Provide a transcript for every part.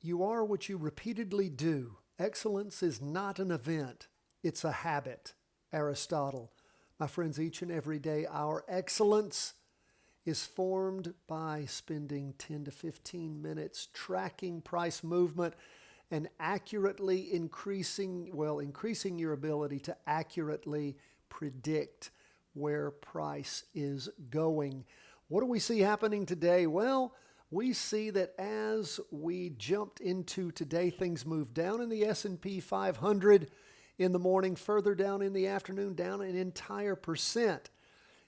You are what you repeatedly do. Excellence is not an event, it's a habit. Aristotle. My friends, each and every day, our excellence is formed by spending 10 to 15 minutes tracking price movement and accurately increasing your ability to accurately predict where price is going. What do we see happening today? Well, we see that as we jumped into today, things moved down in the S&P 500 in the morning, further down in the afternoon, down an entire percent.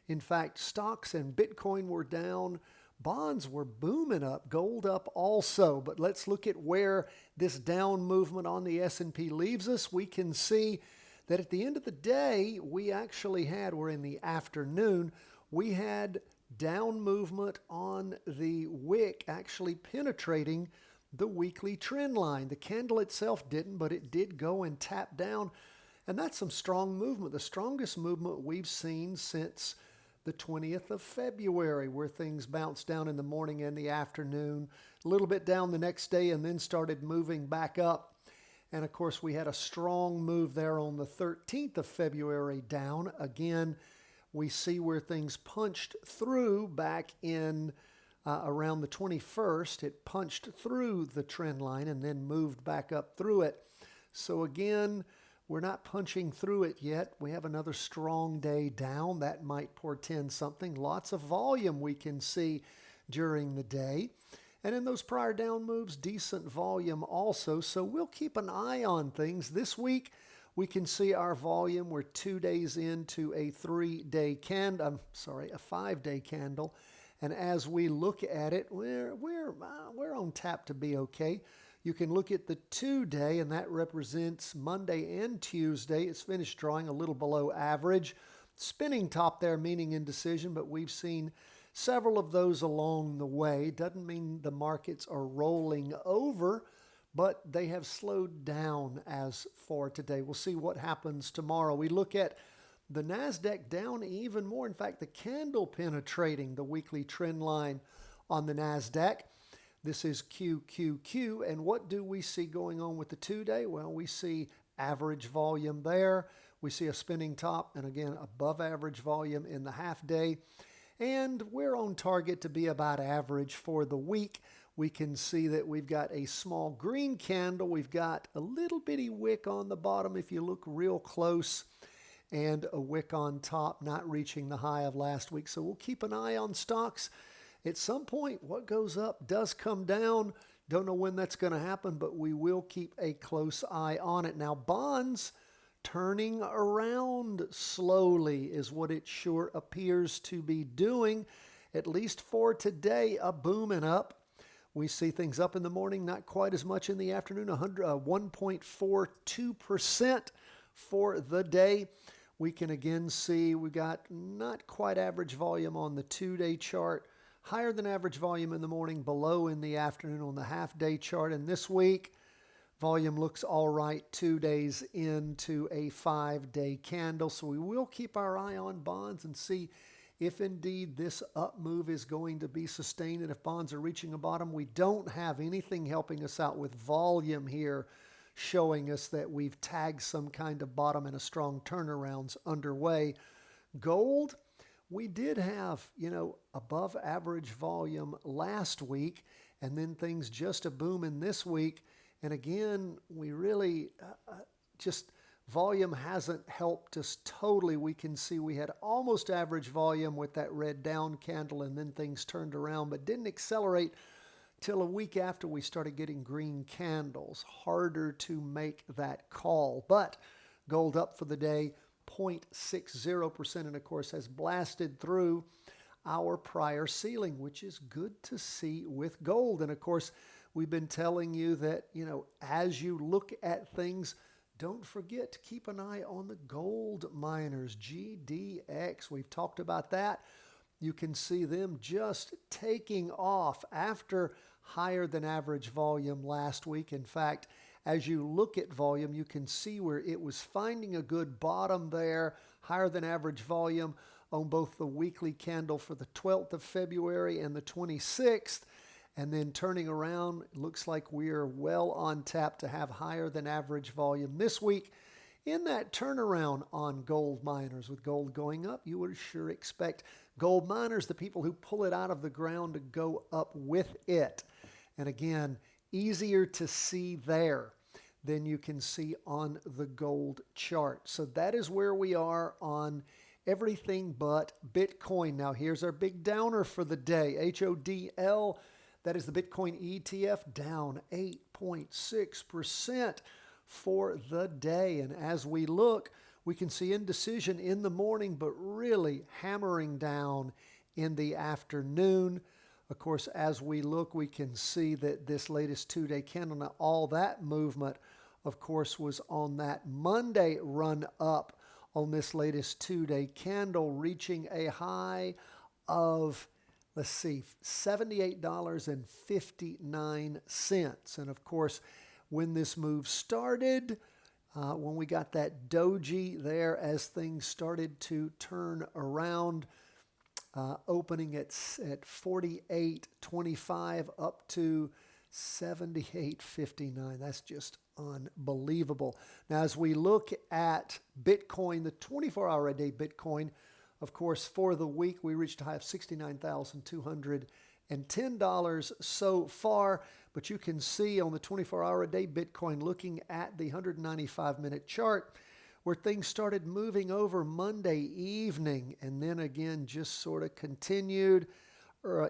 In fact, stocks and Bitcoin were down. Bonds were booming up, gold up also. But let's look at where this down movement on the S&P leaves us. We can see that at the end of the day, we're in the afternoon, we had down movement on the wick actually penetrating the weekly trend line. The candle itself didn't, but it did go and tap down. And that's some strong movement, the strongest movement we've seen since the 20th of February, where things bounced down in the morning and the afternoon, a little bit down the next day, and then started moving back up. And of course, we had a strong move there on the 13th of February down. Again, we see where things punched through back in around the 21st. It punched through the trend line and then moved back up through it. So again, we're not punching through it yet. We have another strong day down. That might portend something. Lots of volume we can see during the day. And in those prior down moves, decent volume also. So we'll keep an eye on things. This week, we can see our volume. We're 2 days into a 5-day candle. And as we look at it, we're on tap to be okay. You can look at the 2-day, and that represents Monday and Tuesday. It's finished drawing a little below average. Spinning top there, meaning indecision, but we've seen several of those along the way. Doesn't mean the markets are rolling over, but they have slowed down as for today. We'll see what happens tomorrow. We look at the NASDAQ down even more. In fact, the candle penetrating the weekly trend line on the NASDAQ. This is QQQ, and what do we see going on with the 2-day? Well, we see average volume there. We see a spinning top, and again, above average volume in the half-day. And we're on target to be about average for the week. We can see that we've got a small green candle. We've got a little bitty wick on the bottom if you look real close, and a wick on top, not reaching the high of last week. So we'll keep an eye on stocks. At some point, what goes up does come down. Don't know when that's going to happen, but we will keep a close eye on it. Now, bonds turning around slowly is what it sure appears to be doing, at least for today, a booming up. We see things up in the morning, not quite as much in the afternoon, 1.42% for the day. We can again see we got not quite average volume on the 2-day chart, higher than average volume in the morning, below in the afternoon on the half-day chart. And this week, volume looks all right 2 days into a 5-day candle. So we will keep our eye on bonds and see if indeed this up move is going to be sustained. And if bonds are reaching a bottom, we don't have anything helping us out with volume here, showing us that we've tagged some kind of bottom and a strong turnaround's underway. Gold, we did have, above average volume last week, and then things just a booming this week. And again, we really volume hasn't helped us totally. We can see we had almost average volume with that red down candle, and then things turned around, but didn't accelerate till a week after we started getting green candles. Harder to make that call. But gold up for the day, 0.60%, and of course has blasted through our prior ceiling, which is good to see with gold. And of course, we've been telling you that, as you look at things, don't forget to keep an eye on the gold miners, GDX. We've talked about that. You can see them just taking off after higher than average volume last week. In fact, as you look at volume, you can see where it was finding a good bottom there, higher than average volume on both the weekly candle for the 12th of February and the 26th. and then turning around. It looks like we are well on tap to have higher than average volume this week. In that turnaround on gold miners, with gold going up, you would sure expect gold miners, the people who pull it out of the ground, to go up with it. And again, easier to see there than you can see on the gold chart. So that is where we are on everything but Bitcoin. Now here's our big downer for the day. HODL, that is the Bitcoin ETF, down 8.6% for the day. And as we look, we can see indecision in the morning, but really hammering down in the afternoon. Of course, as we look, we can see that this latest 2-day candle, all that movement, of course, was on that Monday run up on this latest 2-day candle, reaching a high of, let's see, $78.59. And of course, when this move started, when we got that doji there as things started to turn around, opening at 48.25 up to 78.59. That's just unbelievable. Now, as we look at Bitcoin, the 24-hour-a-day Bitcoin, of course, for the week, we reached a high of $69,210 so far. But you can see on the 24-hour-a-day Bitcoin, looking at the 195-minute chart, where things started moving over Monday evening and then again just sort of continued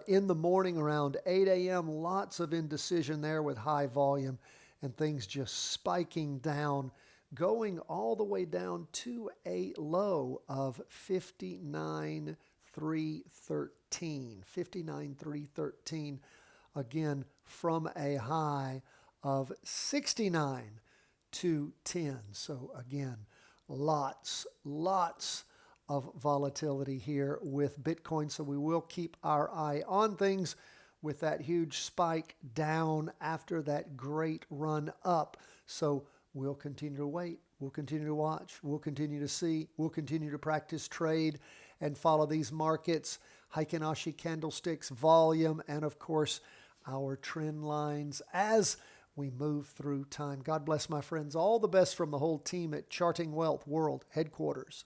in the morning around 8 a.m. Lots of indecision there with high volume and things just spiking down, going all the way down to a low of 59,313. 59,313, again, from a high of 69,210. So again, lots of volatility here with Bitcoin. So we will keep our eye on things with that huge spike down after that great run up. So we'll continue to wait. We'll continue to watch. We'll continue to see. We'll continue to practice trade and follow these markets, Heikin-Ashi candlesticks, volume, and of course, our trend lines as we move through time. God bless, my friends. All the best from the whole team at Charting Wealth World Headquarters.